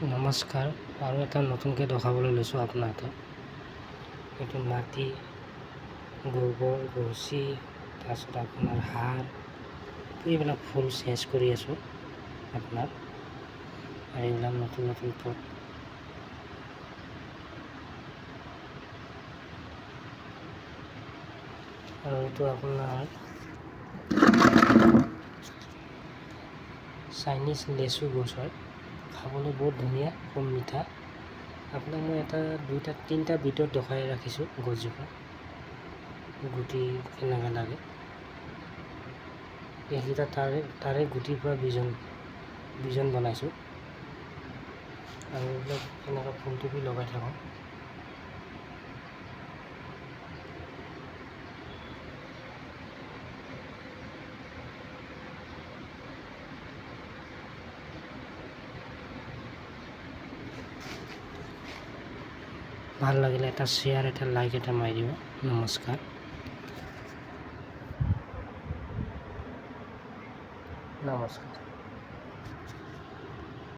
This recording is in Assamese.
নমস্কাৰ, আৰু এটা নতুনকৈ দেখাবলৈ লৈছোঁ আপোনাক। এইটো মাটি, গোবৰ, গছী, তাৰপিছত আপোনাৰ সাৰ, এইবিলাক ফুল চেঞ্জ কৰি আছোঁ আপোনাৰ। আৰু এইবিলাক নতুন নতুন পট। আৰু এইটো আপোনাৰ চাইনিজ লেচু গছ হয়, খাবলৈ বহুত ধুনীয়া, খুব মিঠা। আপোনাক মই তিনিটা ভিতৰত দেখাই ৰাখিছোঁ গছজোপা, গুটি কেনেকৈ লাগে। এইকেইটা তাৰে গুটিৰ পৰা বীজন বনাইছোঁ। আৰু এইবিলাক এনেকুৱা ফুলটোপি লগাই থাকোঁ। ভাল লাগিলে এটা শ্বেয়াৰ, এটা লাইক, এটা মাৰি দিব। নমস্কাৰ। নমস্কাৰ।